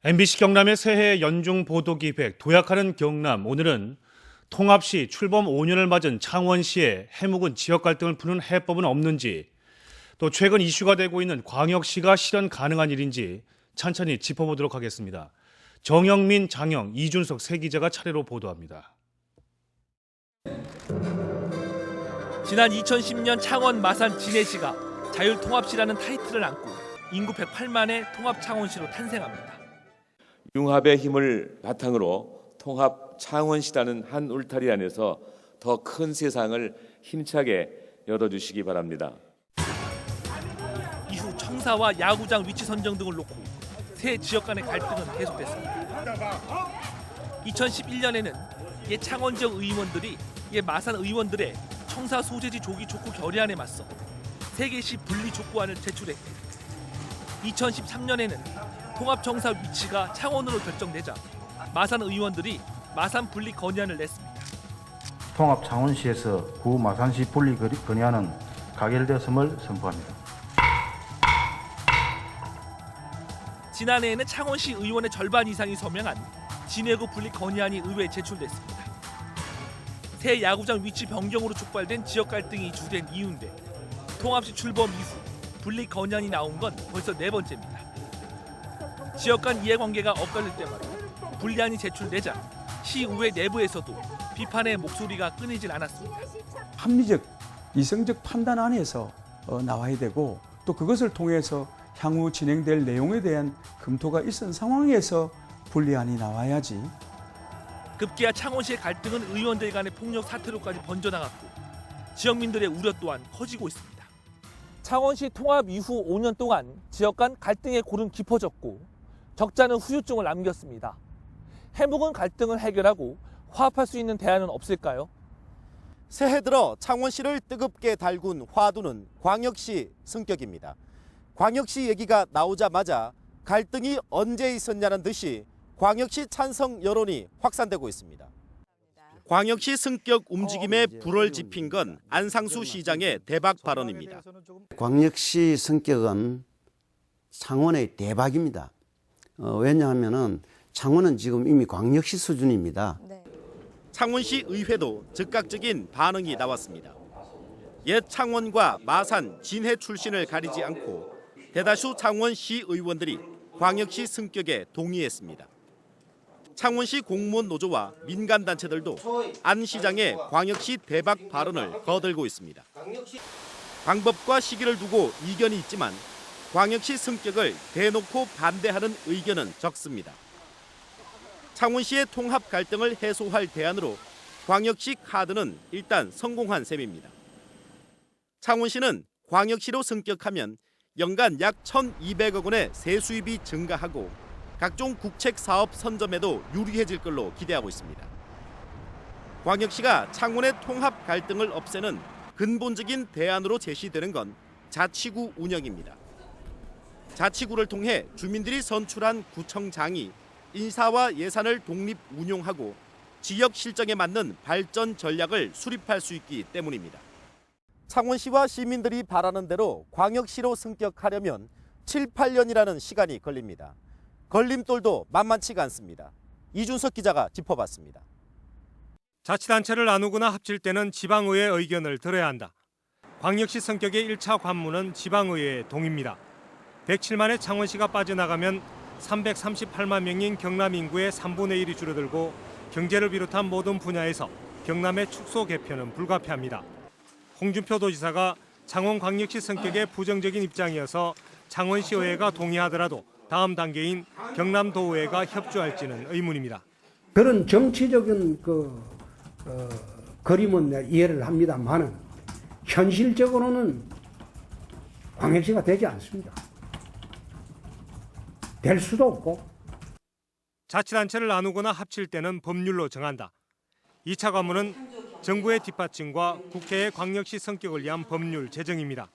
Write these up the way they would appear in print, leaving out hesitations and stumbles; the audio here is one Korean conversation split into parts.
MBC 경남의 새해 연중 보도 기획 도약하는 경남. 오늘은 통합시 출범 5년을 맞은 창원시의 해묵은 지역 갈등을 푸는 해법은 없는지, 또 최근 이슈가 되고 있는 광역시가 실현 가능한 일인지 찬찬히 짚어보도록 하겠습니다. 정영민, 장영, 이준석 세 기자가 차례로 보도합니다. 지난 2010년 창원 마산 진해시가 자율통합시라는 타이틀을 안고 인구 108만의 통합창원시로 탄생합니다. 융합의 힘을 바탕으로 통합 창원시라는 한 울타리 안에서 더 큰 세상을 힘차게 열어주시기 바랍니다. 이후 청사와 야구장 위치 선정 등을 놓고 세 지역 간의 갈등은 계속됐습니다. 2011년에는 옛 창원 지역 의원들이 옛 마산 의원들의 청사 소재지 조기 촉구 결의안에 맞서 3개시 분리 촉구안을 제출했고, 2013년에는 통합청사 위치가 창원으로 결정되자 마산 의원들이 마산 분리 건의안을 냈습니다. 통합 창원시에서 구 마산시 분리 건의안은 가결되었음을 선포합니다. 지난해에는 창원시 의원의 절반 이상이 서명한 진해구 분리 건의안이 의회에 제출됐습니다. 새 야구장 위치 변경으로 촉발된 지역 갈등이 주된 이유인데, 통합시 출범 이후 분리 건의안이 나온 건 벌써 4번째입니다. 지역 간 이해관계가 엇갈릴 때마다 분리안이 제출되자 시의회 내부에서도 비판의 목소리가 끊이질 않았습니다. 합리적, 이성적 판단 안에서 나와야 되고, 또 그것을 통해서 향후 진행될 내용에 대한 검토가 있은 상황에서 분리안이 나와야지. 급기야 창원시의 갈등은 의원들 간의 폭력 사태로까지 번져나갔고, 지역민들의 우려 또한 커지고 있습니다. 창원시 통합 이후 5년 동안 지역 간 갈등의 골은 깊어졌고 적잖은 후유증을 남겼습니다. 해묵은 갈등을 해결하고 화합할 수 있는 대안은 없을까요? 새해 들어 창원시를 뜨겁게 달군 화두는 광역시 승격입니다. 광역시 얘기가 나오자마자 갈등이 언제 있었냐는 듯이 광역시 찬성 여론이 확산되고 있습니다. 광역시 승격 움직임에 불을 지핀 건 안상수 시장의 대박 발언입니다. 광역시 성격은 창원의 대박입니다. 왜냐하면 창원은 지금 이미 광역시 수준입니다. 창원시 의회도 즉각적인 반응이 나왔습니다. 옛 창원과 마산, 진해 출신을 가리지 않고 대다수 창원시 의원들이 광역시 승격에 동의했습니다. 창원시 공무원 노조와 민간단체들도 안 시장의 광역시 대박 발언을 거들고 있습니다. 방법과 시기를 두고 이견이 있지만 광역시 승격을 대놓고 반대하는 의견은 적습니다. 창원시의 통합 갈등을 해소할 대안으로 광역시 카드는 일단 성공한 셈입니다. 창원시는 광역시로 승격하면 연간 약 1,200억 원의 세수입이 증가하고 각종 국책 사업 선점에도 유리해질 걸로 기대하고 있습니다. 광역시가 창원의 통합 갈등을 없애는 근본적인 대안으로 제시되는 건 자치구 운영입니다. 자치구를 통해 주민들이 선출한 구청장이 인사와 예산을 독립 운용하고 지역 실정에 맞는 발전 전략을 수립할 수 있기 때문입니다. 창원시와 시민들이 바라는 대로 광역시로 승격하려면 7, 8년이라는 시간이 걸립니다. 걸림돌도 만만치가 않습니다. 이준석 기자가 짚어봤습니다. 자치단체를 나누거나 합칠 때는 지방의회 의견을 들어야 한다. 광역시 성격의 1차 관문은 지방의회의 동의입니다. 107만의 창원시가 빠져나가면 338만 명인 경남 인구의 3분의 1이 줄어들고 경제를 비롯한 모든 분야에서 경남의 축소 개편은 불가피합니다. 홍준표 도지사가 창원광역시 성격의 부정적인 입장이어서 창원시의회가 동의하더라도 다음 단계인 경남도의회가 협조할지는 의문입니다. 그런 정치적인 그림은 이해를 합니다만은 현실적으로는 광역시가 되지 않습니다. 될 수도 없고. 자치단체를 나누거나 합칠 때는 법률로 정한다. 2차 관문은 정부의 뒷받침과 국회의 광역시 성격을 위한 법률 제정입니다.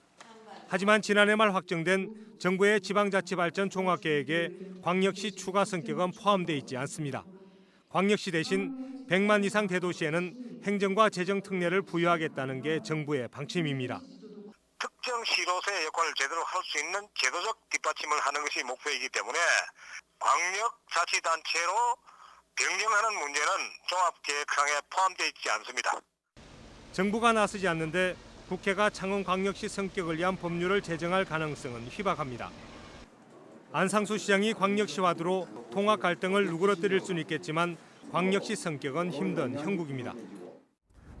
하지만 지난해 말 확정된 정부의 지방자치발전 종합계획에 광역시 추가 성격은 포함되어 있지 않습니다. 광역시 대신 100만 이상 대도시에는 행정과 재정 특례를 부여하겠다는 게 정부의 방침입니다. 특정 시도의 역할을 제대로 할 수 있는 제도적 뒷받침을 하는 것이 목표이기 때문에 광역자치단체로 변경하는 문제는 종합계획상에 포함되어 있지 않습니다. 정부가 나서지 않는데 국회가 창원광역시 성격을 위한 법률을 제정할 가능성은 희박합니다. 안상수 시장이 광역시화두로 통합 갈등을 누그러뜨릴 수는 있겠지만 광역시 성격은 힘든 형국입니다.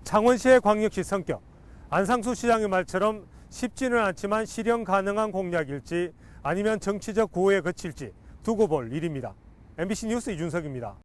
창원시의 광역시 성격, 안상수 시장의 말처럼 쉽지는 않지만 실현 가능한 공약일지 아니면 정치적 구호에 그칠지 두고 볼 일입니다. MBC 뉴스 이준석입니다.